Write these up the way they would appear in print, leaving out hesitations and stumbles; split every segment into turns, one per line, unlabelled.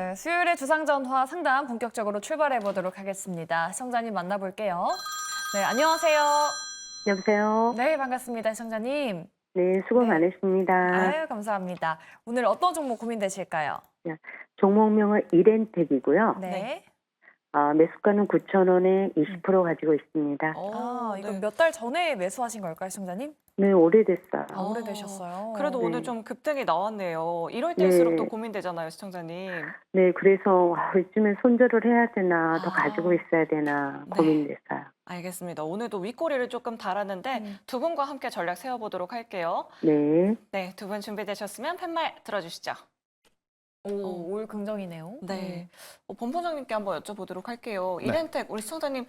네, 수요일에 주상전화 상담 본격적으로 출발해 보도록 하겠습니다. 시청자님 만나볼게요. 네, 안녕하세요.
여보세요?
네, 반갑습니다, 시청자님.
네, 수고
네.
많으십니다.
아유, 감사합니다. 오늘 어떤 종목 고민되실까요?
종목명은 이렌텍이고요.
네.
매수가는 9,000원에 20% 가지고 있습니다.
이거 몇 달 전에 매수하신 걸까요, 시청자님?
네, 오래됐어요.
오래되셨어요.
그래도
네.
오늘 좀 급등이 나왔네요. 이럴 때일수록
네.
또 고민되잖아요, 시청자님.
네, 그래서 이쯤에 손절을 해야 되나, 더
아.
가지고 있어야 되나
네.
고민됐어요.
알겠습니다. 오늘도 윗꼬리를 조금 달았는데 두 분과 함께 전략 세워보도록 할게요.
네,
네, 두 분 준비되셨으면 팻말 들어주시죠.
올 긍정이네요.
네, 본부장님께 한번 여쭤보도록 할게요.
네.
이렌텍 우리 시청자님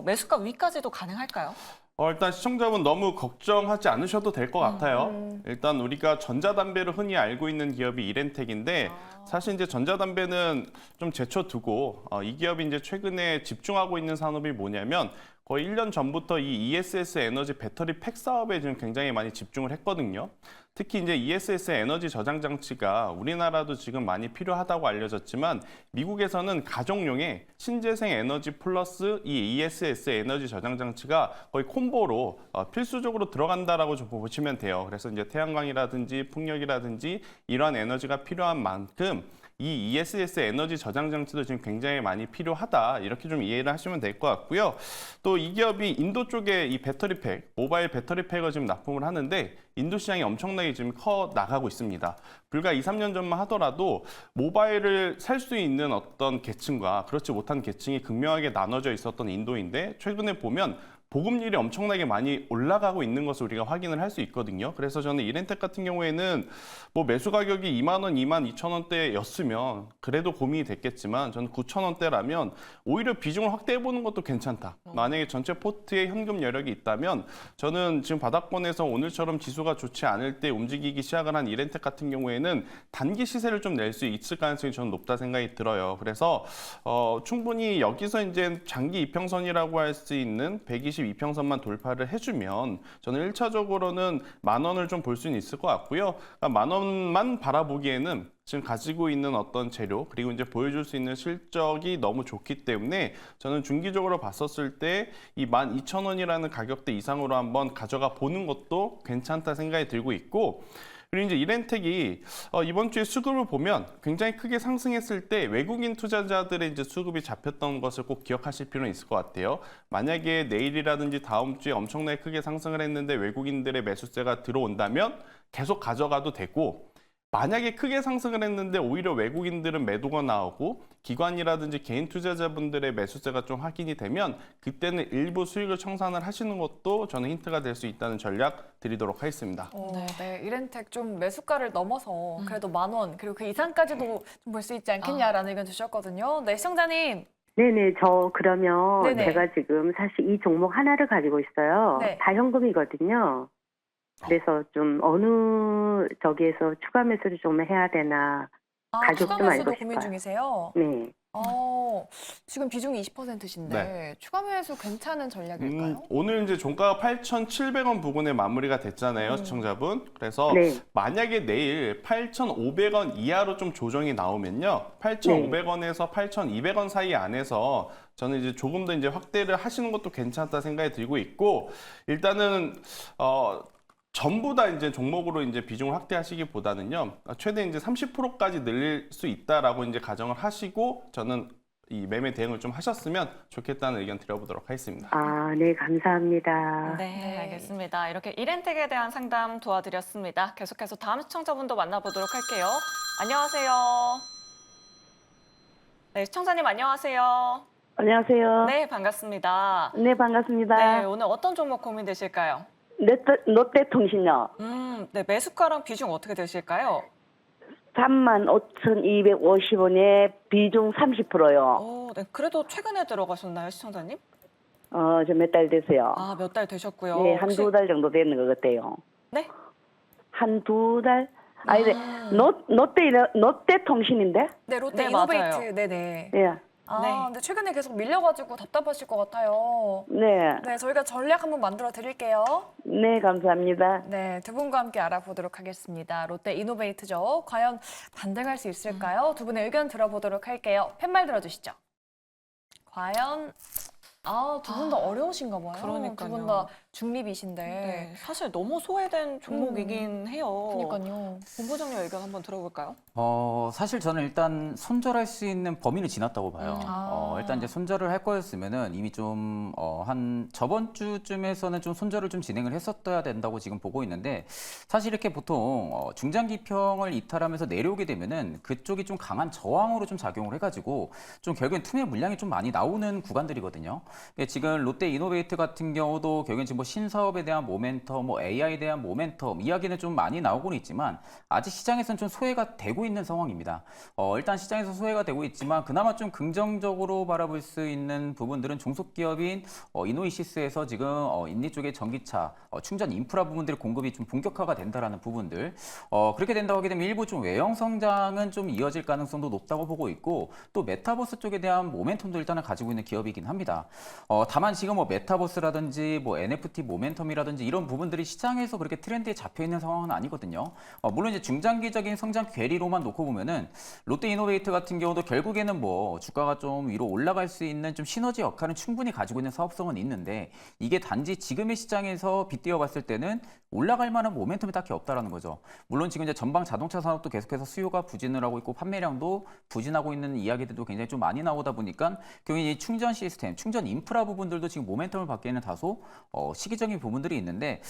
매수가 위까지도 가능할까요?
일단 시청자분 너무 걱정하지 않으셔도 될 것 같아요. 일단 우리가 전자담배로 흔히 알고 있는 기업이 이렌텍인데 사실 이제 전자담배는 좀 제쳐두고 이 기업이 이제 최근에 집중하고 있는 산업이 뭐냐면 거의 1년 전부터 이 ESS 에너지 배터리 팩 사업에 지금 굉장히 많이 집중을 했거든요. 특히 이제 ESS 에너지 저장 장치가 우리나라도 지금 많이 필요하다고 알려졌지만 미국에서는 가정용의 신재생 에너지 플러스 이 ESS 에너지 저장 장치가 거의 콤보로 필수적으로 들어간다라고 좀 보시면 돼요. 그래서 이제 태양광이라든지 풍력이라든지 이러한 에너지가 필요한 만큼 이 ESS 에너지 저장 장치도 지금 굉장히 많이 필요하다. 이렇게 좀 이해를 하시면 될 것 같고요. 또 이 기업이 인도 쪽에 이 배터리 팩, 모바일 배터리 팩을 지금 납품을 하는데 인도 시장이 엄청나게 지금 커 나가고 있습니다. 불과 2, 3년 전만 하더라도 모바일을 살 수 있는 어떤 계층과 그렇지 못한 계층이 극명하게 나눠져 있었던 인도인데 최근에 보면 보급률이 엄청나게 많이 올라가고 있는 것을 우리가 확인을 할 수 있거든요. 그래서 저는 이렌텍 같은 경우에는 뭐 매수 가격이 2만 원, 2만 2천 원대였으면 그래도 고민이 됐겠지만 저는 9천 원대라면 오히려 비중을 확대해 보는 것도 괜찮다. 만약에 전체 포트에 현금 여력이 있다면 저는 지금 바닥권에서 오늘처럼 지수가 좋지 않을 때 움직이기 시작을 한 이렌텍 같은 경우에는 단기 시세를 좀 낼 수 있을 가능성이 저는 높다 생각이 들어요. 그래서 충분히 여기서 이제 장기 이평선이라고 할 수 있는 122평선만 돌파를 해주면 저는 1차적으로는 만 원을 좀 볼 수는 있을 것 같고요. 그러니까 만 원만 바라보기에는 지금 가지고 있는 어떤 재료 그리고 이제 보여줄 수 있는 실적이 너무 좋기 때문에 저는 중기적으로 봤었을 때 이 12,000원이라는 가격대 이상으로 한번 가져가 보는 것도 괜찮다 생각이 들고 있고 그리고 이제 이렌텍이 이번 주에 수급을 보면 굉장히 크게 상승했을 때 외국인 투자자들의 이제 수급이 잡혔던 것을 꼭 기억하실 필요는 있을 것 같아요. 만약에 내일이라든지 다음 주에 엄청나게 크게 상승을 했는데 외국인들의 매수세가 들어온다면 계속 가져가도 되고 만약에 크게 상승을 했는데 오히려 외국인들은 매도가 나오고 기관이라든지 개인 투자자분들의 매수세가 좀 확인이 되면 그때는 일부 수익을 청산을 하시는 것도 저는 힌트가 될 수 있다는 전략 드리도록 하겠습니다.
네, 이렌텍 좀 매수가를 넘어서 그래도 만 원, 그리고 그 이상까지도 좀 볼 수 있지 않겠냐라는 의견 주셨거든요. 네, 시청자님.
네네, 저 그러면
네네.
제가 지금 사실 이 종목 하나를 가지고 있어요.
네.
다 현금이거든요. 그래서 좀 어느 저기에서 추가 매수를 좀 해야 되나. 가격
추가
좀
매수도
알고
고민
싶어요.
중이세요?
네.
지금 비중이 20%신데
네.
추가 매수 괜찮은 전략일까요?
오늘 이제 종가가 8,700원 부근에 마무리가 됐잖아요, 시청자분. 그래서
네.
만약에 내일 8,500원 이하로 좀 조정이 나오면요. 8,500원에서 8,200원 사이 안에서 저는 이제 조금 더 이제 확대를 하시는 것도 괜찮다 생각이 들고 있고 일단은 전부 다 이제 종목으로 이제 비중을 확대하시기보다는요. 최대 이제 30%까지 늘릴 수 있다라고 이제 가정을 하시고 저는 이 매매 대응을 좀 하셨으면 좋겠다는 의견 드려보도록 하겠습니다.
네, 감사합니다.
네, 알겠습니다. 이렇게 이렌텍에 대한 상담 도와드렸습니다. 계속해서 다음 시청자분도 만나보도록 할게요. 안녕하세요. 네, 시청자님 안녕하세요.
안녕하세요.
네, 반갑습니다.
네, 반갑습니다.
네, 오늘 어떤 종목 고민되실까요?
롯데통신요.
네, 매수가랑 비중 어떻게 되실까요?
35,250원에 비중 30%요.
네, 그래도 최근에 들어가셨나요, 시청자님?
저 몇 달 됐어요.
몇 달 되셨고요.
네,
혹시-
한두 달 정도 되는 것 같아요.
네?
한두 달? 아니, 롯데통신인데?
네, 롯데
네,
이노베이트.
맞아요.
네네.
예.
네.
근데 최근에 계속 밀려가지고 답답하실 것 같아요.
네.
네, 저희가 전략 한번 만들어 드릴게요.
네, 감사합니다.
네, 두 분과 함께 알아보도록 하겠습니다. 롯데 이노베이트죠. 과연 반등할 수 있을까요? 두 분의 의견 들어보도록 할게요. 팻말 들어주시죠. 과연 두 분 다 어려우신가 봐요.
그러니까요.
두 분 다 중립이신데.
네, 사실 너무 소외된 종목이긴 해요.
그러니까요.
본부장님 의견 한번 들어볼까요?
사실 저는 일단 손절할 수 있는 범위는 지났다고 봐요. 일단 이제 손절을 할 거였으면은 이미 좀, 한 저번 주쯤에서는 좀 손절을 좀 진행을 했었어야 된다고 지금 보고 있는데 사실 이렇게 보통 중장기평을 이탈하면서 내려오게 되면은 그쪽이 좀 강한 저항으로 좀 작용을 해가지고 좀 결국엔 투매 물량이 좀 많이 나오는 구간들이거든요. 지금 롯데 이노베이트 같은 경우도 결국엔 지금 뭐 신사업에 대한 모멘텀, 뭐 AI에 대한 모멘텀 이야기는 좀 많이 나오고는 있지만 아직 시장에서는 좀 소외가 되고 있는 상황입니다. 일단 시장에서 소외가 되고 있지만 그나마 좀 긍정적으로 바라볼 수 있는 부분들은 종속기업인 이노이시스에서 지금 인리 쪽의 전기차, 충전 인프라 부분들의 공급이 좀 본격화가 된다라는 부분들. 그렇게 된다고 하게 되면 일부 좀 외형 성장은 좀 이어질 가능성도 높다고 보고 있고 또 메타버스 쪽에 대한 모멘텀도 일단은 가지고 있는 기업이긴 합니다. 다만 지금 뭐 메타버스라든지 뭐 NFT 모멘텀이라든지 이런 부분들이 시장에서 그렇게 트렌드에 잡혀 있는 상황은 아니거든요. 물론 이제 중장기적인 성장 괴리로만 놓고 보면은 롯데 이노베이트 같은 경우도 결국에는 뭐 주가가 좀 위로 올라갈 수 있는 좀 시너지 역할은 충분히 가지고 있는 사업성은 있는데 이게 단지 지금의 시장에서 빗대어 봤을 때는 올라갈 만한 모멘텀이 딱히 없다라는 거죠. 물론 지금 이제 전방 자동차 산업도 계속해서 수요가 부진을 하고 있고 판매량도 부진하고 있는 이야기들도 굉장히 좀 많이 나오다 보니까 결국 이 충전 시스템, 충전 인프라 부분들도 지금 모멘텀을 받기에는 다소 시기적인 부분들이 있는데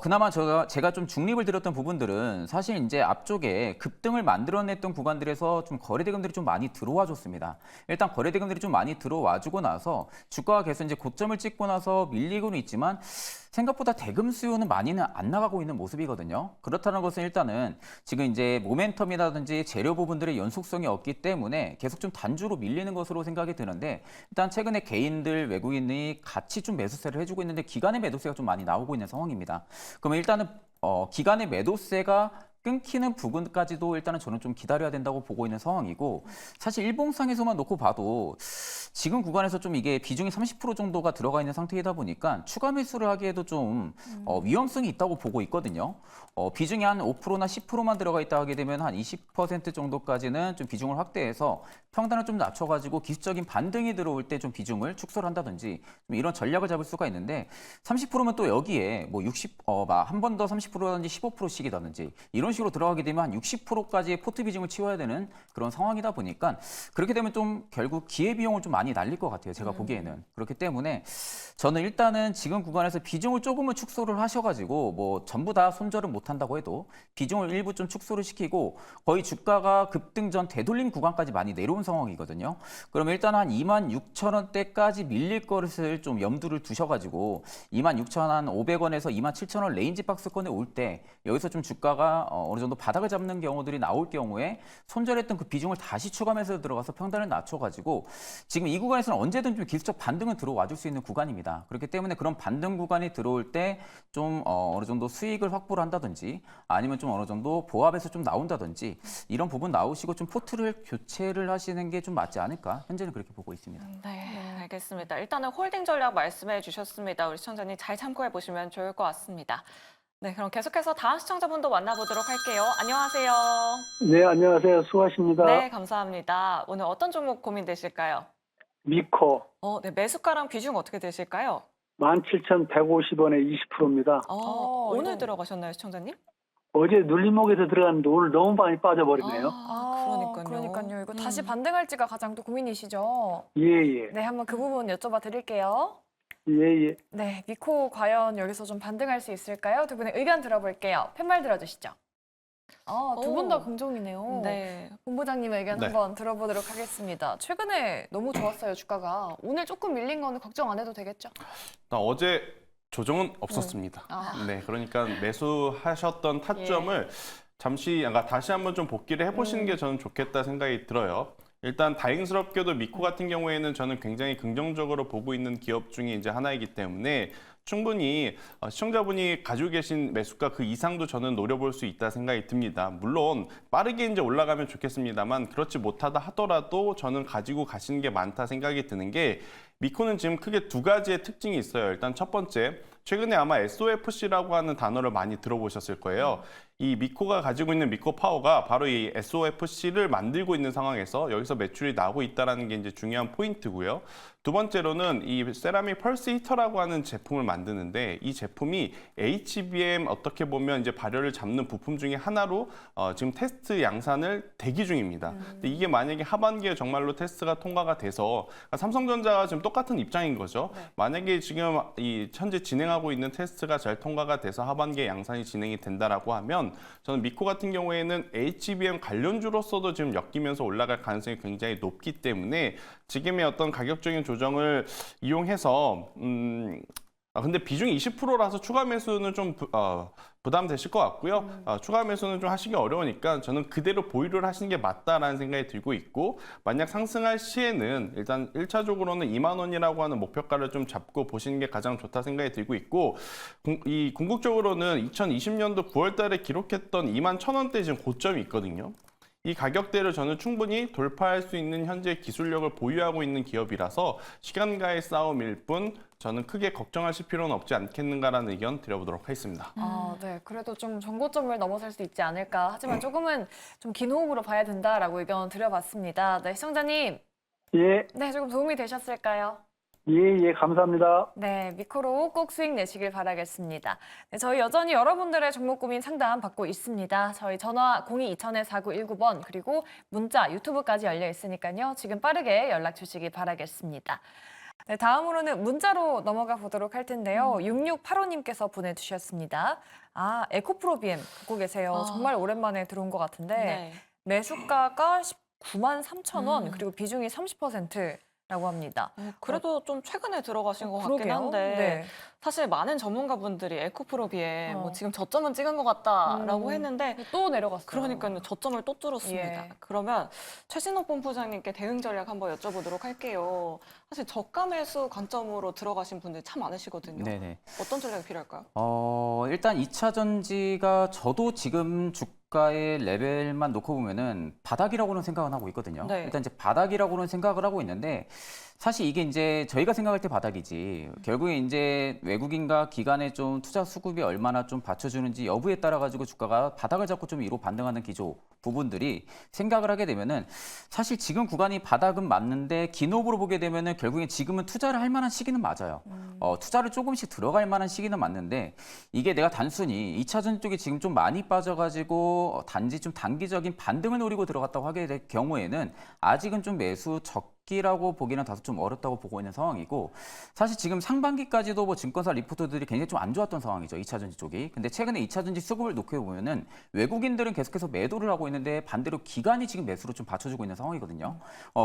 그나마 제가 좀 중립을 들었던 부분들은 사실 이제 앞쪽에 급등을 만들어냈던 구간들에서 좀 거래대금들이 좀 많이 들어와 줬습니다. 일단 거래대금들이 좀 많이 들어와 주고 나서 주가가 계속 이제 고점을 찍고 나서 밀리고는 있지만 생각보다 대금 수요는 많이는 안 나가고 있는 모습이거든요. 그렇다는 것은 일단은 지금 이제 모멘텀이라든지 재료 부분들의 연속성이 없기 때문에 계속 좀 단주로 밀리는 것으로 생각이 드는데 일단 최근에 개인들 외국인이 같이 좀 매수세를 해주고 있는데 기관의 매도세가 좀 많이 나오고 있는 상황입니다. 그러면 일단은 기관의 매도세가 끊기는 부분까지도 일단은 저는 좀 기다려야 된다고 보고 있는 상황이고 사실 일봉상에서만 놓고 봐도 지금 구간에서 좀 이게 비중이 30% 정도가 들어가 있는 상태이다 보니까 추가 매수를 하기에도 좀 위험성이 있다고 보고 있거든요. 비중이 한 5%나 10%만 들어가 있다 하게 되면 한 20% 정도까지는 좀 비중을 확대해서 평단을 좀 낮춰가지고 기술적인 반등이 들어올 때 좀 비중을 축소를 한다든지 좀 이런 전략을 잡을 수가 있는데 30%면 또 여기에 뭐 한 번 더 30%라든지 15%씩이라든지 이런 식으로 들어가게 되면 한 60%까지의 포트 비중을 치워야 되는 그런 상황이다 보니까 그렇게 되면 좀 결국 기회비용을 좀 많이 날릴 것 같아요. 제가 보기에는. 그렇기 때문에 저는 일단은 지금 구간에서 비중을 조금은 축소를 하셔가지고 뭐 전부 다 손절은 못한다고 해도 비중을 일부 좀 축소를 시키고 거의 주가가 급등 전 되돌림 구간까지 많이 내려온 상황이거든요. 그러면 일단 한 26,000원대까지 밀릴 것을 좀 염두를 두셔가지고 26,500원에서 27,000원 레인지 박스권에 올 때 여기서 좀 주가가 어느 정도 바닥을 잡는 경우들이 나올 경우에 손절했던 그 비중을 다시 추가 매수에 들어가서 평단을 낮춰가지고 지금 이 구간에서는 언제든 좀 기술적 반등은 들어와 줄 수 있는 구간입니다. 그렇기 때문에 그런 반등 구간이 들어올 때 좀 어느 정도 수익을 확보를 한다든지 아니면 좀 어느 정도 보합에서 좀 나온다든지 이런 부분 나오시고 좀 포트를 교체를 하시는 게 좀 맞지 않을까 현재는 그렇게 보고 있습니다.
네, 알겠습니다. 일단은 홀딩 전략 말씀해 주셨습니다. 우리 시청자님 잘 참고해 보시면 좋을 것 같습니다. 네, 그럼 계속해서 다음 시청자분도 만나보도록 할게요. 안녕하세요.
네, 안녕하세요. 수고하십니다.
네, 감사합니다. 오늘 어떤 종목 고민되실까요?
미코
네, 매수가랑 비중 어떻게 되실까요?
17,150원에 20%입니다.
오늘
이거-
들어가셨나요, 시청자님?
어제 눌림목에서 들어갔는데 오늘 너무 많이 빠져버리네요.
그러니까요.
이거 다시 반등할지가 가장 또 고민이시죠?
예.
네, 한번 그 부분 여쭤봐 드릴게요.
예.
네, 미코 과연 여기서 좀 반등할 수 있을까요? 두 분의 의견 들어볼게요. 팻말 들어주시죠. 두 분 다
오.
긍정이네요.
네.
본부장님의 의견
네.
한번 들어보도록 하겠습니다. 최근에 너무 좋았어요, 주가가. 오늘 조금 밀린 거는 걱정 안 해도 되겠죠?
일단 어제 조정은 없었습니다. 네, 그러니까 매수하셨던 타점을 잠시 다시 한번 좀 복기를 해보시는 게 저는 좋겠다 생각이 들어요. 일단 다행스럽게도 미코 같은 경우에는 저는 굉장히 긍정적으로 보고 있는 기업 중에 이제 하나이기 때문에 충분히 시청자분이 가지고 계신 매수가 그 이상도 저는 노려볼 수 있다 생각이 듭니다. 물론 빠르게 이제 올라가면 좋겠습니다만 그렇지 못하다 하더라도 저는 가지고 가시는 게 많다 생각이 드는 게 미코는 지금 크게 두 가지의 특징이 있어요. 일단 첫 번째, 최근에 아마 SOFC라고 하는 단어를 많이 들어보셨을 거예요. 이 미코가 가지고 있는 미코 파워가 바로 이 SOFC를 만들고 있는 상황에서 여기서 매출이 나오고 있다는 게 이제 중요한 포인트고요. 두 번째로는 이 세라믹 펄스 히터라고 하는 제품을 만드는데 이 제품이 HBM 어떻게 보면 이제 발열을 잡는 부품 중에 하나로 지금 테스트 양산을 대기 중입니다. 근데 이게 만약에 하반기에 정말로 테스트가 통과가 돼서 그러니까 삼성전자가 지금 똑같은 입장인 거죠. 만약에 지금 이 현재 진행하고 있는 테스트가 잘 통과가 돼서 하반기에 양산이 진행이 된다라고 하면 저는 미코 같은 경우에는 HBM 관련주로서도 지금 엮이면서 올라갈 가능성이 굉장히 높기 때문에 지금의 어떤 가격적인 조정을 이용해서 근데 비중이 20%라서 추가 매수는 좀 부담되실 것 같고요. 추가 매수는 좀 하시기 어려우니까 저는 그대로 보유를 하시는 게 맞다라는 생각이 들고 있고 만약 상승할 시에는 일단 1차적으로는 2만 원이라고 하는 목표가를 좀 잡고 보시는 게 가장 좋다 생각이 들고 있고 이 궁극적으로는 2020년도 9월 달에 기록했던 2만 1,000원대 지금 고점이 있거든요. 이 가격대를 저는 충분히 돌파할 수 있는 현재 기술력을 보유하고 있는 기업이라서 시간과의 싸움일 뿐 저는 크게 걱정하실 필요는 없지 않겠는가라는 의견 드려보도록 하겠습니다.
네. 그래도 좀 전고점을 넘어설 수 있지 않을까. 하지만 조금은 좀 긴 호흡으로 봐야 된다라고 의견 드려봤습니다. 네, 시청자님.
예,
네, 조금 도움이 되셨을까요?
예, 감사합니다.
네, 미코로 꼭 수익 내시길 바라겠습니다. 네, 저희 여전히 여러분들의 종목 고민 상담 받고 있습니다. 저희 전화 02-2000-4919번 그리고 문자, 유튜브까지 열려 있으니까요. 지금 빠르게 연락 주시기 바라겠습니다. 네, 다음으로는 문자로 넘어가 보도록 할 텐데요. 6685님께서 보내주셨습니다. 에코프로비엠 듣고 계세요. 정말 오랜만에 들어온 것 같은데
네.
매수가가 193,000원 그리고 비중이 30%라고 합니다.
그래도 좀 최근에 들어가신 것 같긴
그러게요.
한데
네.
사실 많은 전문가분들이 에코프로비에 뭐 지금 저점은 찍은 것 같다라고 했는데
또 내려갔어요.
그러니까요. 저점을 또 뚫었습니다.
예.
그러면 최신옥 본부장님께 대응 전략 한번 여쭤보도록 할게요. 사실 저가 매수 관점으로 들어가신 분들 참 많으시거든요.
네네.
어떤 전략이 필요할까요?
일단 2차 전지가 저도 지금 주가의 레벨만 놓고 보면은 바닥이라고는 생각은 하고 있거든요.
네.
일단 이제 바닥이라고는 생각을 하고 있는데 사실 이게 이제 저희가 생각할 때 바닥이지 결국에 이제 외국인과 기관의 좀 투자 수급이 얼마나 좀 받쳐주는지 여부에 따라 가지고 주가가 바닥을 잡고 좀 위로 반등하는 기조 부분들이 생각을 하게 되면은 사실 지금 구간이 바닥은 맞는데 긴 호흡으로 보게 되면은 결국엔 지금은 투자를 할 만한 시기는 맞아요. 투자를 조금씩 들어갈 만한 시기는 맞는데 이게 내가 단순히 2차 전지 쪽이 지금 좀 많이 빠져가지고 단지 좀 단기적인 반등을 노리고 들어갔다고 하게 될 경우에는 아직은 좀 매수 적기라고 보기는 다소 좀 어렵다고 보고 있는 상황이고 사실 지금 상반기까지도 뭐 증권사 리포트들이 굉장히 좀 안 좋았던 상황이죠. 2차 전지 쪽이. 근데 최근에 2차 전지 수급을 놓게 보면은 외국인들은 계속해서 매도를 하고 있는데 반대로 기관이 지금 매수로 좀 받쳐주고 있는 상황이거든요.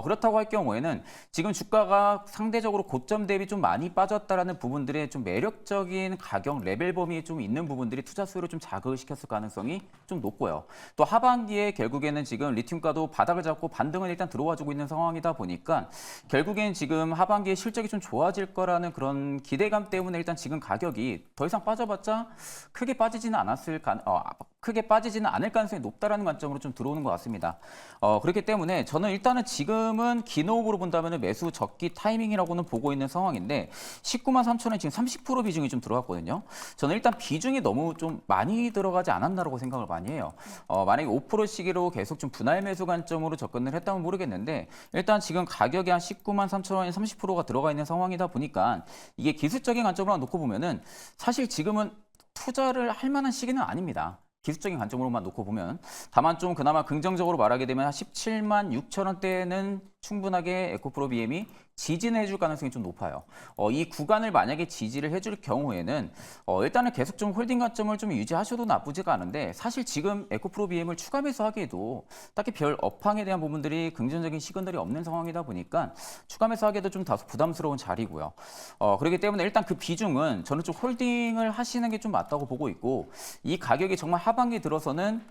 그렇다고 할 경우에는 지금 주가가 상대적으로 고점 대비 좀 많이 빠졌다라는 부분들의 좀 매력적인 가격 레벨 범위에 좀 있는 부분들이 투자 수요를 좀 자극시켰을 가능성이 좀 높고요. 또 하반기에 결국에는 지금 리튬가도 바닥을 잡고 반등은 일단 들어와주고 있는 상황이다 보니까 결국엔 지금 하반기에 실적이 좀 좋아질 거라는 그런 기대감 때문에 일단 지금 가격이 더 이상 빠져봤자 크게 빠지지는 않을 가능성이 높다라는 관점으로 좀 들어오는 것 같습니다. 그렇기 때문에 저는 일단은 지금은 긴 호흡으로 본다면 매수 적기 타이밍이라고는 보고 있는 상황인데 19만 3천원 지금 30% 비중이 좀 들어갔거든요. 저는 일단 비중이 너무 좀 많이 들어가지 않았나라고 생각을 많이 해요. 만약에 5% 시기로 계속 좀 분할 매수 관점으로 접근을 했다면 모르겠는데 일단 지금 가격이 한 19만 3천원에 30%가 들어가 있는 상황이다 보니까 이게 기술적인 관점으로 놓고 보면은 사실 지금은 투자를 할 만한 시기는 아닙니다. 기술적인 관점으로만 놓고 보면 다만 좀 그나마 긍정적으로 말하게 되면 17만 6천 원대는 충분하게 에코프로 BM이 지지는 해줄 가능성이 좀 높아요. 이 구간을 만약에 지지를 해줄 경우에는 일단은 계속 좀 홀딩 관점을 좀 유지하셔도 나쁘지가 않은데 사실 지금 에코프로 BM을 추가 매수하기에도 딱히 별 업황에 대한 부분들이 긍정적인 시그널이 없는 상황이다 보니까 추가 매수하기에도 좀 다소 부담스러운 자리고요. 그렇기 때문에 일단 그 비중은 저는 좀 홀딩을 하시는 게 좀 맞다고 보고 있고 이 가격이 정말 하반기 들어서는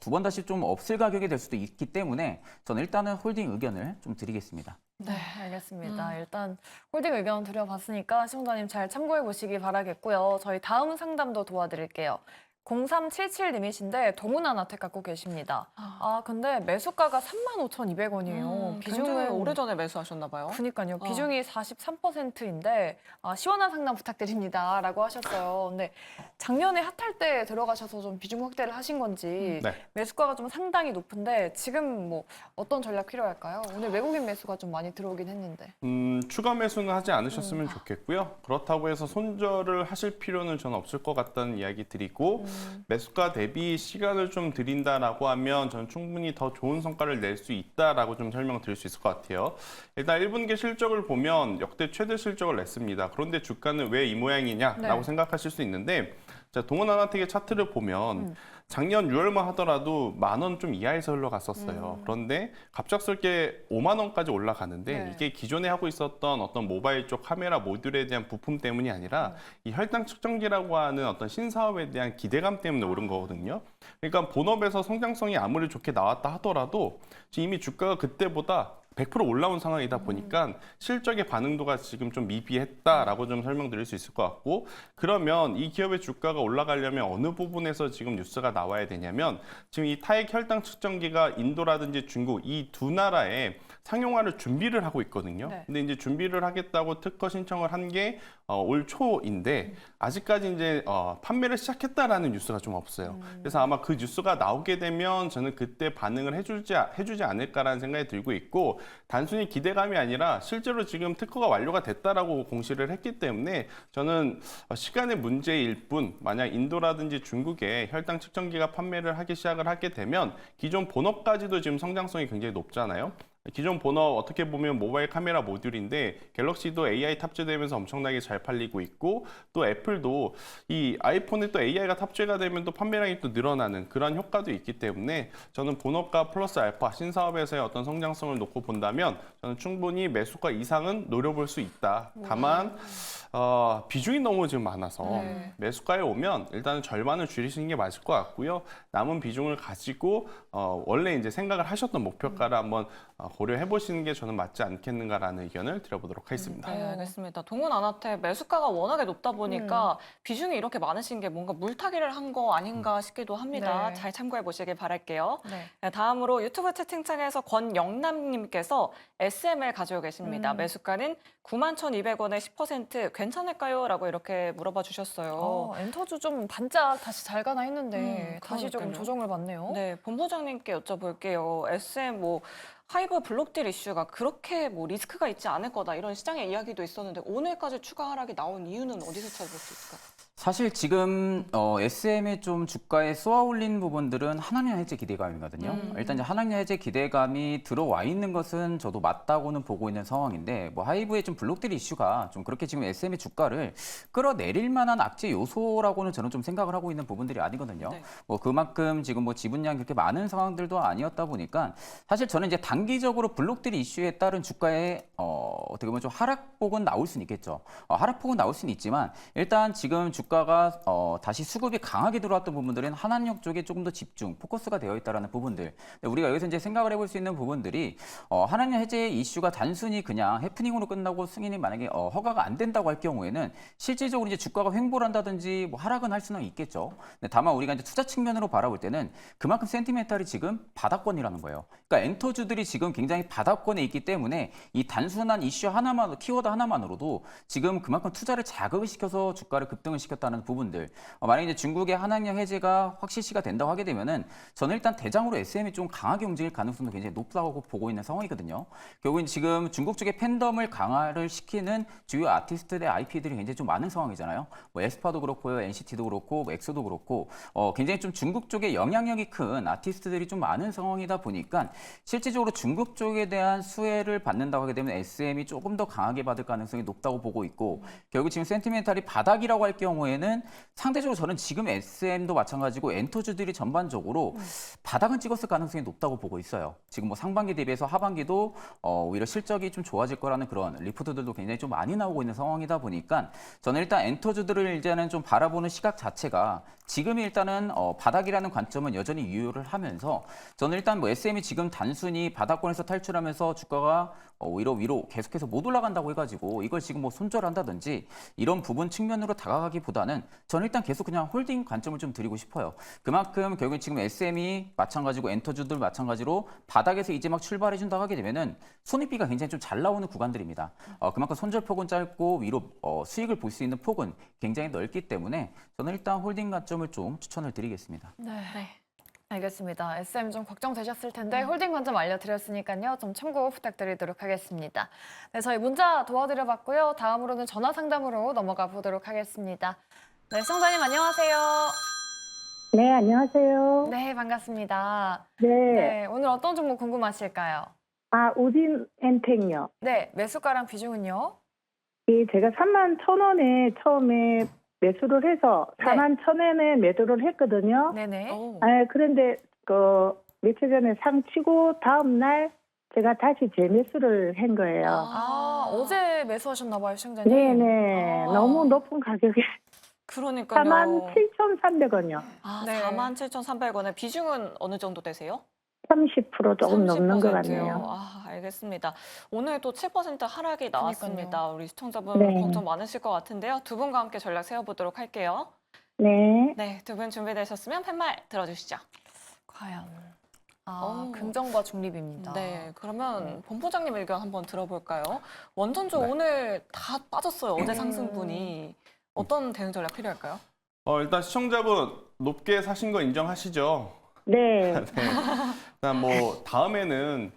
두 번 다시 좀 없을 가격이 될 수도 있기 때문에 저는 일단은 홀딩 의견을 좀 드리겠습니다.
네, 알겠습니다. 일단 홀딩 의견 드려봤으니까 시청자님 잘 참고해 보시기 바라겠고요. 저희 다음 상담도 도와드릴게요. 0377님이신데 동훈아나텍 갖고 계십니다. 근데 매수가가 35,200원이에요.
굉장히 오래전에 매수하셨나 봐요.
그니까요. 비중이 43%인데 시원한 상담 부탁드립니다. 라고 하셨어요. 근데 작년에 핫할 때 들어가셔서 좀 비중 확대를 하신 건지
네.
매수가가 좀 상당히 높은데 지금 뭐 어떤 전략 필요할까요? 오늘 외국인 매수가 좀 많이 들어오긴 했는데.
추가 매수는 하지 않으셨으면 좋겠고요. 그렇다고 해서 손절을 하실 필요는 저는 없을 것 같다는 이야기 드리고 매수가 대비 시간을 좀 드린다라고 하면 저는 충분히 더 좋은 성과를 낼 수 있다라고 좀 설명드릴 수 있을 것 같아요. 일단 1분기 실적을 보면 역대 최대 실적을 냈습니다. 그런데 주가는 왜 이 모양이냐라고
네.
생각하실 수 있는데 자, 동원아나텍의 차트를 보면 작년 6월만 하더라도 10,000원 좀 이하에서 흘러갔었어요. 그런데 갑작스럽게 50,000원까지 올라가는데
네.
이게 기존에 하고 있었던 어떤 모바일 쪽 카메라 모듈에 대한 부품 때문이 아니라 이 혈당 측정기라고 하는 어떤 신사업에 대한 기대감 때문에 오른 거거든요. 그러니까 본업에서 성장성이 아무리 좋게 나왔다 하더라도 지금 이미 주가가 그때보다 100% 올라온 상황이다 보니까 실적의 반응도가 지금 좀 미비했다라고 좀 설명드릴 수 있을 것 같고 그러면 이 기업의 주가가 올라가려면 어느 부분에서 지금 뉴스가 나와야 되냐면 지금 이 타액 혈당 측정기가 인도라든지 중국 이 두 나라에 상용화를 준비를 하고 있거든요.
네.
근데 이제 준비를 하겠다고 특허 신청을 한 게 올 초인데 아직까지 이제 판매를 시작했다라는 뉴스가 좀 없어요. 그래서 아마 그 뉴스가 나오게 되면 저는 그때 반응을 해주지 않을까라는 생각이 들고 있고 단순히 기대감이 아니라 실제로 지금 특허가 완료가 됐다라고 공시를 했기 때문에 저는 시간의 문제일 뿐 만약 인도라든지 중국에 혈당 측정기가 판매를 하기 시작을 하게 되면 기존 본업까지도 지금 성장성이 굉장히 높잖아요. 기존 본업 어떻게 보면 모바일 카메라 모듈인데 갤럭시도 AI 탑재되면서 엄청나게 잘 팔리고 있고 또 애플도 이 아이폰에 또 AI가 탑재가 되면 또 판매량이 또 늘어나는 그런 효과도 있기 때문에 저는 본업과 플러스 알파 신사업에서의 어떤 성장성을 놓고 본다면 저는 충분히 매수가 이상은 노려볼 수 있다. 다만 비중이 너무 지금 많아서
네.
매수가에 오면 일단은 절반을 줄이시는 게 맞을 것 같고요. 남은 비중을 가지고 원래 이제 생각을 하셨던 목표가를 한번 고려해 보시는 게 저는 맞지 않겠는가라는 의견을 드려보도록 하겠습니다.
네, 알겠습니다. 동훈아나텍 매수가가 워낙에 높다 보니까 비중이 이렇게 많으신 게 뭔가 물타기를 한 거 아닌가 싶기도 합니다.
네.
잘 참고해 보시길 바랄게요.
네.
네, 다음으로 유튜브 채팅창에서 권영남님께서 SM을 가지고 계십니다. 매수가는 91,200원에 10% 괜찮을까요? 라고 이렇게 물어봐 주셨어요.
엔터주 좀 반짝 다시 잘 가나 했는데 다시 조금
그러니까요.
조정을 받네요.
네, 본부장님께 여쭤볼게요. SM 하이브 블록딜 이슈가 그렇게 리스크가 있지 않을 거다 이런 시장의 이야기도 있었는데 오늘까지 추가 하락이 나온 이유는 어디서 찾을 수 있을까요?
사실 지금 SM의 좀 주가에 쏘아올린 부분들은 한학년 해제 기대감이거든요. 일단 이제 한학년 해제 기대감이 들어와 있는 것은 저도 맞다고는 보고 있는 상황인데 하이브의 좀 블록딜 이슈가 좀 그렇게 지금 SM의 주가를 끌어내릴 만한 악재 요소라고는 저는 좀 생각을 하고 있는 부분들이 아니거든요.
네.
그만큼 지금 지분량이 그렇게 많은 상황들도 아니었다 보니까 사실 저는 이제 단기적으로 블록딜 이슈에 따른 주가의 어떻게 보면 좀 하락폭은 나올 수는 있겠죠. 하락폭은 나올 수는 있지만 일단 지금 주가가 다시 수급이 강하게 들어왔던 부분들은 한한역 쪽에 조금 더 집중, 포커스가 되어 있다는 부분들. 우리가 여기서 이제 생각을 해볼 수 있는 부분들이 한한역 해제 이슈가 단순히 그냥 해프닝으로 끝나고 승인이 만약에 허가가 안 된다고 할 경우에는 실질적으로 이제 주가가 횡보를 한다든지 하락은 할 수는 있겠죠. 근데 다만 우리가 이제 투자 측면으로 바라볼 때는 그만큼 센티멘탈이 지금 바닥권이라는 거예요. 그러니까 엔터주들이 지금 굉장히 바닥권에 있기 때문에 이 단순한 이슈 하나만, 키워드 하나만으로도 지금 그만큼 투자를 자극을 시켜서 주가를 급등을 시켰다. 시켰다는 부분들. 만약에 이제 중국의 한한령 해제가 확실시가 된다고 하게 되면은 저는 일단 대장으로 SM이 좀 강하게 움직일 가능성도 굉장히 높다고 보고 있는 상황이거든요. 결국은 지금 중국 쪽의 팬덤을 강화를 시키는 주요 아티스트들의 IP들이 굉장히 좀 많은 상황이잖아요. 뭐 에스파도 그렇고요, NCT도 그렇고, 뭐 엑소도 그렇고, 굉장히 좀 중국 쪽에 영향력이 큰 아티스트들이 좀 많은 상황이다 보니까 실질적으로 중국 쪽에 대한 수혜를 받는다고 하게 되면 SM이 조금 더 강하게 받을 가능성이 높다고 보고 있고, 결국 지금 센티멘탈이 바닥이라고 할 경우에는 상대적으로 저는 지금 SM도 마찬가지고 엔터주들이 전반적으로 바닥은 찍었을 가능성이 높다고 보고 있어요. 지금 뭐 상반기 대비해서 하반기도 오히려 실적이 좀 좋아질 거라는 그런 리포트들도 굉장히 좀 많이 나오고 있는 상황이다 보니까 저는 일단 엔터주들을 이제는 좀 바라보는 시각 자체가 지금 일단은 바닥이라는 관점은 여전히 유효를 하면서 저는 일단 뭐 SM이 지금 단순히 바닥권에서 탈출하면서 주가가 오히려 위로 계속해서 못 올라간다고 해가지고 이걸 지금 뭐 손절한다든지 이런 부분 측면으로 다가가기보다는 저는 일단 계속 그냥 홀딩 관점을 좀 드리고 싶어요. 그만큼 결국 지금 SM이 마찬가지고 엔터주들 마찬가지로 바닥에서 이제 막 출발해준다고 하게 되면은 손익비가 굉장히 좀 잘 나오는 구간들입니다. 그만큼 손절폭은 짧고 위로 수익을 볼 수 있는 폭은 굉장히 넓기 때문에 저는 일단 홀딩 관점을 좀 추천을 드리겠습니다.
네. 알겠습니다. SM 좀 걱정되셨을 텐데 홀딩 관점 알려드렸으니까요. 좀 참고 부탁드리도록 하겠습니다. 네, 저희 문자 도와드려봤고요. 다음으로는 전화 상담으로 넘어가 보도록 하겠습니다. 네, 시청자님 안녕하세요.
네, 안녕하세요.
네, 반갑습니다.
네.
네, 오늘 어떤 종목 궁금하실까요?
우진 엔텍요.
네, 매수가랑 비중은요?
제가 31,000원에 처음에 매수를 해서
네.
41,000원에 매도를 했거든요.
네네.
그런데 며칠 전에 상치고 다음 날 제가 다시 재매수를 한 거예요.
어제 매수하셨나 봐요, 시청자님.
네네. 너무 높은 가격에
그러니까요.
47,300원이요.
네.
47,300원에 비중은 어느 정도 되세요?
30% 조금 넘는 것
30%요.
같네요.
알겠습니다. 오늘 또 7% 하락이 나왔습니다. 우리 시청자분
네.
걱정 많으실 것 같은데요. 두 분과 함께 전략 세워보도록 할게요.
네.
네, 두 분 준비되셨으면 팻말 들어주시죠.
과연.
오.
긍정과 중립입니다.
네, 그러면 본부장님 의견 한번 들어볼까요? 원전주 오늘 다 빠졌어요. 어제 상승분이. 어떤 대응 전략 필요할까요?
일단 시청자분 높게 사신 거 인정하시죠?
네.
일단 뭐 다음에는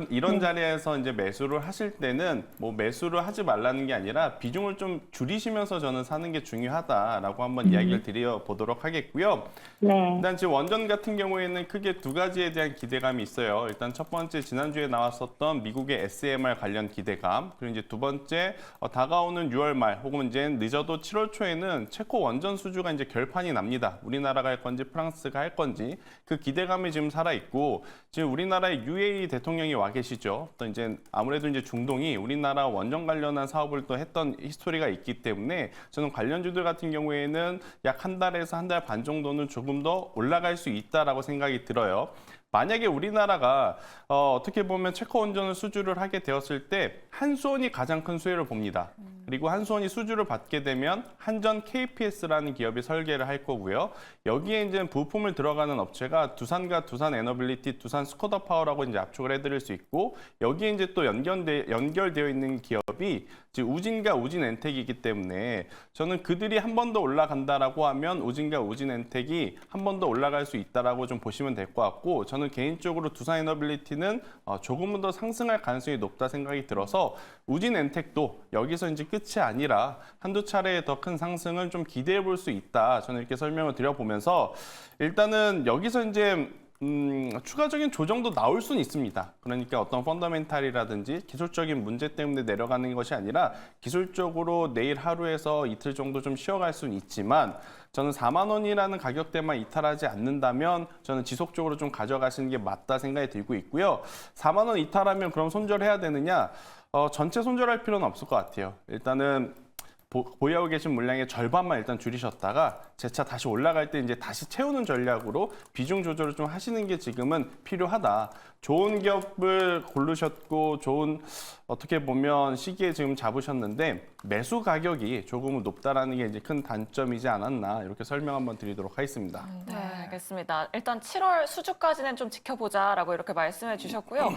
이런 자리에서 이제 매수를 하실 때는 뭐 매수를 하지 말라는 게 아니라 비중을 좀 줄이시면서 저는 사는 게 중요하다라고 한번 이야기를 드려보도록 하겠고요.
네.
일단 지금 원전 같은 경우에는 크게 두 가지에 대한 기대감이 있어요. 일단 첫 번째 지난주에 나왔었던 미국의 SMR 관련 기대감, 그리고 이제 두 번째 다가오는 6월 말 혹은 이제 늦어도 7월 초에는 체코 원전 수주가 이제 결판이 납니다. 우리나라가 할 건지 프랑스가 할 건지 그 기대감이 지금 살아 있고 지금 우리나라의 UAE 대통령이 와 계시죠. 또 이제 아무래도 이제 중동이 우리나라 원전 관련한 사업을 또 했던 히스토리가 있기 때문에 저는 관련주들 같은 경우에는 약 한 달에서 한 달 반 정도는 조금 더 올라갈 수 있다라고 생각이 들어요. 만약에 우리나라가 어떻게 보면 체코 원전을 수주를 하게 되었을 때 한수원이 가장 큰 수혜를 봅니다. 그리고 한수원이 수주를 받게 되면 한전 KPS라는 기업이 설계를 할 거고요. 여기에 이제 부품을 들어가는 업체가 두산과 두산 에너빌리티, 두산 스코다 파워라고 이제 압축을 해드릴 수 있고 여기에 이제 또 연결되어 있는 기업이 지금 우진과 우진 엔텍이기 때문에 저는 그들이 한 번 더 올라간다라고 하면 우진과 우진 엔텍이 한 번 더 올라갈 수 있다라고 좀 보시면 될 것 같고 저는 개인적으로 두산 에너빌리티는 조금은 더 상승할 가능성이 높다 생각이 들어서 우진 엔텍도 여기서 이제 끝이 아니라 한두 차례의 더 큰 상승을 좀 기대해 볼 수 있다. 저는 이렇게 설명을 드려보면서 일단은 여기서 이제 추가적인 조정도 나올 수는 있습니다. 그러니까 어떤 펀더멘탈이라든지 기술적인 문제 때문에 내려가는 것이 아니라 기술적으로 내일 하루에서 이틀 정도 좀 쉬어갈 수는 있지만 저는 4만 원이라는 가격대만 이탈하지 않는다면 저는 지속적으로 좀 가져가시는 게 맞다 생각이 들고 있고요. 4만 원 이탈하면 그럼 손절해야 되느냐? 전체 손절할 필요는 없을 것 같아요. 일단은 보유하고 계신 물량의 절반만 일단 줄이셨다가 재차 다시 올라갈 때 이제 다시 채우는 전략으로 비중 조절을 좀 하시는 게 지금은 필요하다. 좋은 기업을 고르셨고 좋은 어떻게 보면 시기에 지금 잡으셨는데 매수 가격이 조금은 높다라는 게 이제 큰 단점이지 않았나 이렇게 설명 한번 드리도록 하겠습니다.
네, 알겠습니다. 일단 7월 수주까지는 좀 지켜보자라고 이렇게 말씀해 주셨고요.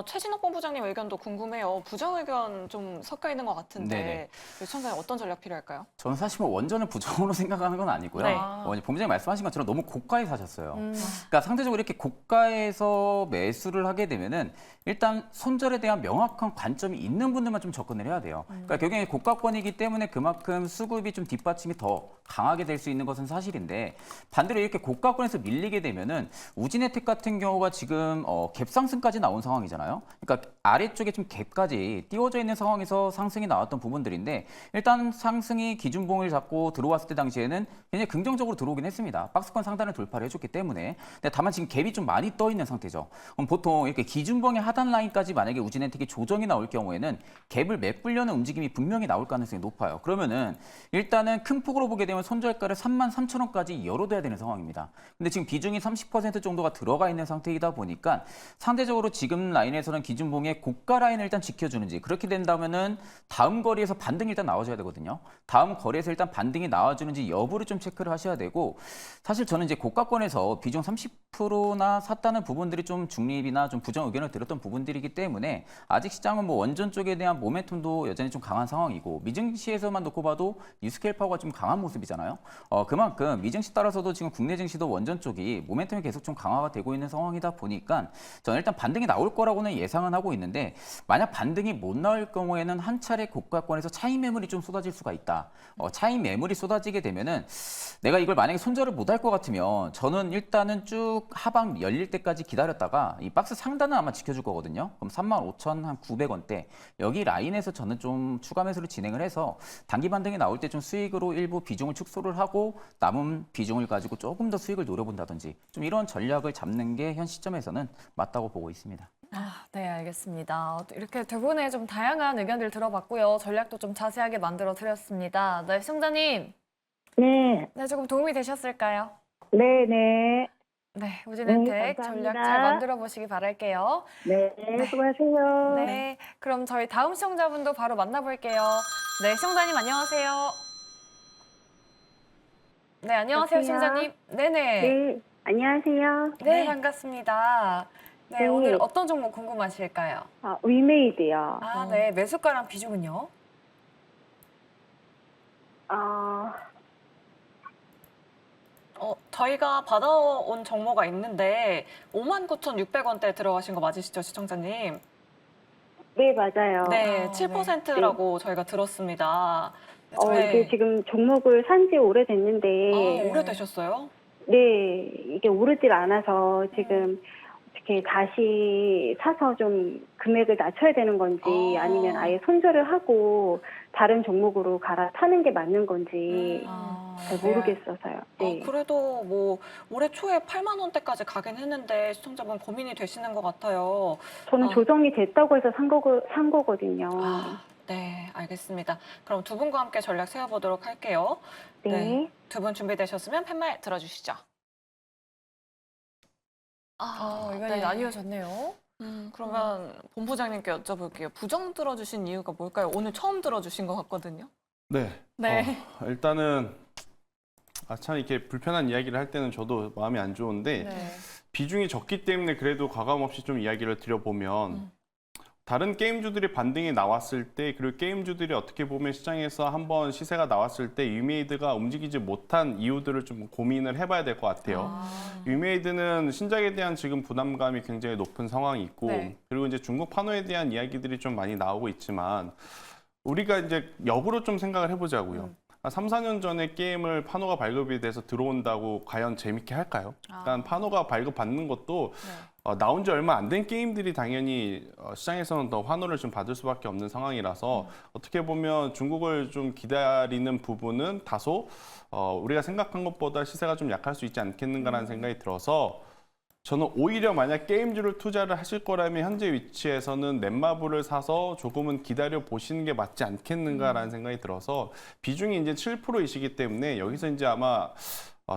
최진욱 본부장님 의견도 궁금해요. 부정 의견 좀 섞여 있는 것 같은데
네네.
시청자님 어떤 전략 필요할까요?
저는 사실 뭐 원전을 부정으로 생각하는 건 아니고요.
네.
본부장님 말씀하신 것처럼 너무 고가에 사셨어요. 그러니까 상대적으로 이렇게 고가에서 매수를 하게 되면은 일단 손절에 대한 명확한 관점이 있는 분들만 좀 접근을 해야 돼요. 그러니까 결국에 고가권이기 때문에 그만큼 수급이 좀 뒷받침이 더 강하게 될 수 있는 것은 사실인데 반대로 이렇게 고가권에서 밀리게 되면은 우진혜택 같은 경우가 지금 갭 상승까지 나온 상황이잖아요. 그러니까 아래쪽에 좀 갭까지 띄워져 있는 상황에서 상승이 나왔던 부분들인데 일단 상승이 기준봉을 잡고 들어왔을 때 당시에는 굉장히 긍정적으로 들어오긴 했습니다. 박스권 상단을 돌파를 해줬기 때문에. 근데 다만 지금 갭이 좀 많이 떠 있는 상태죠. 그럼 보통 이렇게 기준봉의 하단 라인까지 만약에 우진혜택이 조정이 나올 경우에는 갭을 메꾸려는 움직임이 분명히 나올 가능성이 높아요. 그러면은 일단은 큰 폭으로 보게 되면 손절가를 33,000원까지 열어둬야 되는 상황입니다. 근데 지금 비중이 30% 정도가 들어가 있는 상태이다 보니까 상대적으로 지금 라인에서는 기준봉의 고가 라인을 일단 지켜주는지 그렇게 된다면은 다음 거리에서 반등이 일단 나와줘야 되거든요. 다음 거리에서 일단 반등이 나와주는지 여부를 좀 체크를 하셔야 되고 사실 저는 이제 고가권에서 비중 30%나 샀다는 부분들이 좀 중립이나 좀 부정 의견을 들었던 부분들이기 때문에 아직 시장은 뭐 원전 쪽에 대한 모멘텀도 여전히 좀 강한 상황이고 미증시에서만 놓고 봐도 뉴스케일 파워가 좀 강한 모습이잖아요. 그만큼 미증시 따라서도 지금 국내 증시도 원전 쪽이 모멘텀이 계속 좀 강화가 되고 있는 상황이다 보니까 저는 일단 반등이 나올 거라고는 예상은 하고 있는데 만약 반등이 못 나올 경우에는 한 차례 고가권에서 차익 매물이 좀 쏟아질 수가 있다. 차익 매물이 쏟아지게 되면은 내가 이걸 만약에 손절을 못 할 것 같으면 저는 일단은 쭉 하방 열릴 때까지 기다렸다가 이 박스 상단은 아마 지켜줄 거거든요. 그럼 35,900원대 여기 라인에서 저는 좀 추가 매수를 진행을 해서 단기 반등이 나올 때 좀 수익으로 일부 비중을 축소를 하고 남은 비중을 가지고 조금 더 수익을 노려본다든지 좀 이런 전략을 잡는 게 현 시점에서는 맞다고 보고 있습니다.
네, 알겠습니다. 이렇게 두 분의 좀 다양한 의견들 들어봤고요. 전략도 좀 자세하게 만들어 드렸습니다. 네, 시청자님.
네,
네, 조금 도움이 되셨을까요?
네, 네,
네, 우진혜택
네,
전략
감사합니다.
잘 만들어 보시기 바랄게요.
네, 수고하세요.
네, 그럼 저희 다음 시청자분도 바로 만나볼게요. 네, 시청자님 안녕하세요. 네, 안녕하세요,
여보세요?
시청자님. 네네.
네, 안녕하세요.
네, 반갑습니다. 네,
네.
오늘 어떤 종목 궁금하실까요?
위메이드요.
네, 매수가랑 비중은요?
저희가 받아온 정보가 있는데 59,600원대 들어가신 거 맞으시죠, 시청자님?
네, 맞아요.
네,
네.
7%라고 저희가 들었습니다.
이게 지금 종목을 산 지 오래됐는데,
오래되셨어요?
네, 이게 오르질 않아서 지금 어떻게 다시 사서 좀 금액을 낮춰야 되는 건지 아니면 아예 손절을 하고 다른 종목으로 갈아타는 게 맞는 건지 잘 모르겠어서요. 네.
그래도 뭐 올해 초에 8만 원대까지 가긴 했는데 시청자분 고민이 되시는 것 같아요.
저는 조정이 됐다고 해서 산 거거든요.
네, 알겠습니다. 그럼 두 분과 함께 전략 세워보도록 할게요.
네.
두 분 준비되셨으면 팻말 들어주시죠.
의견이 나뉘어졌네요.
그러면 본부장님께 여쭤볼게요. 부정 들어주신 이유가 뭘까요? 오늘 처음 들어주신 것 같거든요.
네.
네.
일단은 참 이렇게 불편한 이야기를 할 때는 저도 마음이 안 좋은데
네.
비중이 적기 때문에 그래도 과감 없이 좀 이야기를 드려보면 다른 게임주들이 반등이 나왔을 때 그리고 게임주들이 어떻게 보면 시장에서 한번 시세가 나왔을 때 위메이드가 움직이지 못한 이유들을 좀 고민을 해봐야 될 것 같아요. 위메이드는 신작에 대한 지금 부담감이 굉장히 높은 상황이 있고
네.
그리고 이제 중국 판호에 대한 이야기들이 좀 많이 나오고 있지만 우리가 이제 역으로 좀 생각을 해보자고요. 3, 4년 전에 게임을 판호가 발급이 돼서 들어온다고 과연 재밌게 할까요? 그러니까 판호가 발급받는 것도 나온 지 얼마 안 된 게임들이 당연히 시장에서는 더 환호를 좀 받을 수밖에 없는 상황이라서 어떻게 보면 중국을 좀 기다리는 부분은 다소 우리가 생각한 것보다 시세가 좀 약할 수 있지 않겠는가라는 생각이 들어서 저는 오히려 만약 게임주를 투자를 하실 거라면 현재 위치에서는 넷마블을 사서 조금은 기다려 보시는 게 맞지 않겠는가라는 생각이 들어서 비중이 이제 7%이시기 때문에 여기서 이제 아마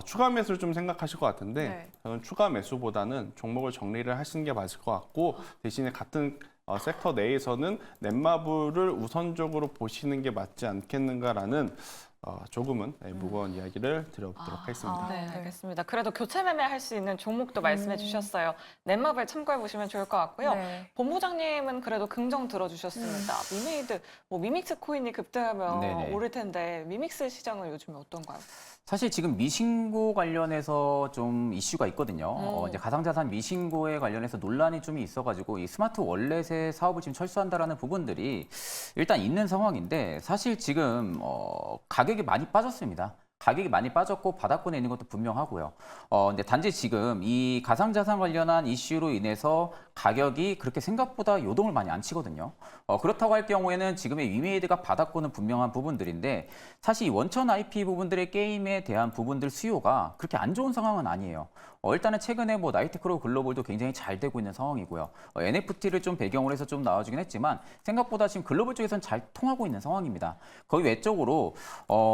추가 매수를 좀 생각하실 것 같은데
네.
저는 추가 매수보다는 종목을 정리를 하시는 게 맞을 것 같고 대신에 같은 섹터 내에서는 넷마블을 우선적으로 보시는 게 맞지 않겠는가라는 조금은 무거운 이야기를 드려보도록 하겠습니다.
네,
네.
알겠습니다. 그래도 교체 매매할 수 있는 종목도 말씀해 주셨어요. 넷마블 참고해 보시면 좋을 것 같고요.
네.
본부장님은 그래도 긍정 들어주셨습니다. 미메이드, 미믹스 코인이 급등하면
네네.
오를 텐데 미믹스 시장은 요즘에 어떤가요?
사실 지금 미신고 관련해서 좀 이슈가 있거든요. 이제 가상자산 미신고에 관련해서 논란이 좀 있어가지고 이 스마트 월렛의 사업을 지금 철수한다라는 부분들이 일단 있는 상황인데 사실 지금 가격이 많이 빠졌습니다. 가격이 많이 빠졌고 바닥권에 있는 것도 분명하고요. 근데 단지 지금 이 가상자산 관련한 이슈로 인해서 가격이 그렇게 생각보다 요동을 많이 안 치거든요. 그렇다고 할 경우에는 지금의 위메이드가 바닥권은 분명한 부분들인데 사실 이 원천 IP 부분들의 게임에 대한 부분들 수요가 그렇게 안 좋은 상황은 아니에요. 일단은 최근에 나이트크로우 글로벌도 굉장히 잘 되고 있는 상황이고요. NFT를 좀 배경으로 해서 좀 나와주긴 했지만 생각보다 지금 글로벌 쪽에서는 잘 통하고 있는 상황입니다. 거의 외적으로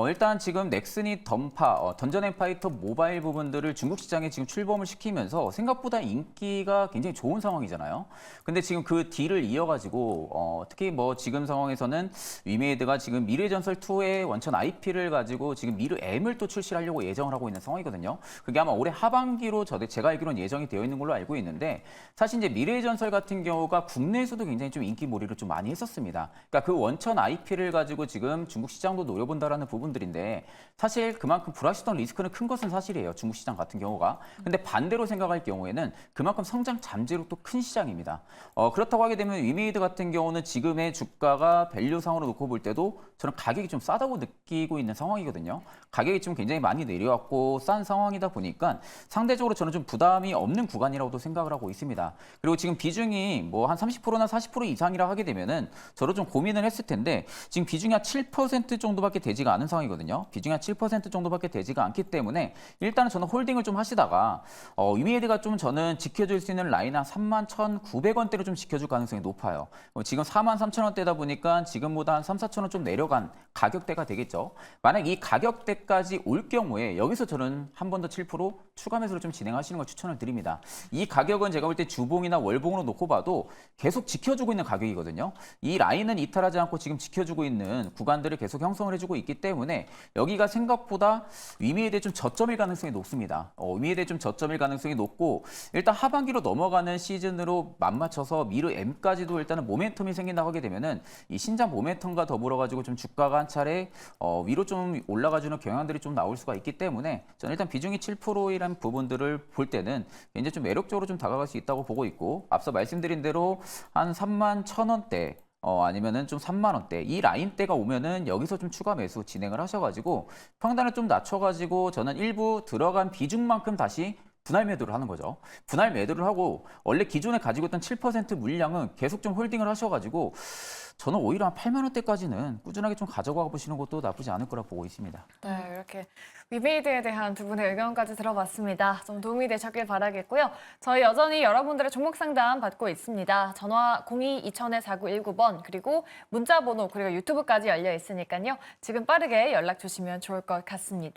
일단 지금 넥슨이 던전 앤 파이터 모바일 부분들을 중국 시장에 지금 출범을 시키면서 생각보다 인기가 굉장히 좋은 상황이잖아요. 근데 지금 그 딜을 이어가지고 특히 지금 상황에서는 위메이드가 지금 미래전설 2의 원천 IP를 가지고 지금 미르 M을 또 출시하려고 예정을 하고 있는 상황이거든요. 그게 아마 올해 하반기로 제가 알기로는 예정이 되어 있는 걸로 알고 있는데 사실 이제 미래의 전설 같은 경우가 국내에서도 굉장히 좀 인기몰이를 좀 많이 했었습니다. 그러니까 그 원천 IP를 가지고 지금 중국 시장도 노려본다라는 부분들인데 사실 그만큼 불확실성 리스크는 큰 것은 사실이에요. 중국 시장 같은 경우가. 근데 반대로 생각할 경우에는 그만큼 성장 잠재력도 큰 시장입니다. 그렇다고 하게 되면 위메이드 같은 경우는 지금의 주가가 밸류상으로 놓고 볼 때도 저는 가격이 좀 싸다고 느끼고 있는 상황이거든요. 가격이 좀 굉장히 많이 내려왔고 싼 상황이다 보니까 상대적으로 저는 좀 부담이 없는 구간이라고도 생각을 하고 있습니다. 그리고 지금 비중이 한 30%나 40% 이상이라 하게 되면은 저도 좀 고민을 했을 텐데 지금 비중이 한 7% 정도밖에 되지가 않은 상황이거든요. 비중이 한 7% 정도밖에 되지가 않기 때문에 일단은 저는 홀딩을 좀 하시다가 위메이드가 좀 저는 지켜줄 수 있는 라인 한 31,900원대로 좀 지켜줄 가능성이 높아요. 지금 43,000원대다 보니까 지금보다 한 3, 4,000원 좀 내려간 가격대가 되겠죠. 만약 이 가격대까지 올 경우에 여기서 저는 한 번 더 7% 추가 매수를 좀 진행하시는 걸 추천을 드립니다. 이 가격은 제가 볼 때 주봉이나 월봉으로 놓고 봐도 계속 지켜주고 있는 가격이거든요. 이 라인은 이탈하지 않고 지금 지켜주고 있는 구간들을 계속 형성을 해주고 있기 때문에 여기가 생각보다 위메이드에 좀 저점일 가능성이 높습니다. 위메이드에 좀 저점일 가능성이 높고 일단 하반기로 넘어가는 시즌으로 맞맞춰서 미르 M까지도 일단은 모멘텀이 생긴다고 하게 되면은 이 신장 모멘텀과 더불어 가지고 좀 주가가 한 차례 위로 좀 올라가주는 경향들이 좀 나올 수가 있기 때문에 저는 일단 비중이 7%이라는 부분들을 볼 때는 굉장히 좀 매력적으로 좀 다가갈 수 있다고 보고 있고 앞서 말씀드린 대로 한 31,000원대 아니면은 좀 3만 원대 이 라인대가 오면은 여기서 좀 추가 매수 진행을 하셔가지고 평단을 좀 낮춰가지고 저는 일부 들어간 비중만큼 다시 분할 매도를 하는 거죠. 분할 매도를 하고 원래 기존에 가지고 있던 7% 물량은 계속 좀 홀딩을 하셔가지고 저는 오히려 한 8만 원대까지는 꾸준하게 좀 가져가 보시는 것도 나쁘지 않을 거라 보고 있습니다.
네, 이렇게 위메이드에 대한 두 분의 의견까지 들어봤습니다. 좀 도움이 되셨길 바라겠고요. 저희 여전히 여러분들의 종목 상담 받고 있습니다. 전화 02-2000-4919번 그리고 문자 번호 그리고 유튜브까지 열려 있으니까요. 지금 빠르게 연락 주시면 좋을 것 같습니다.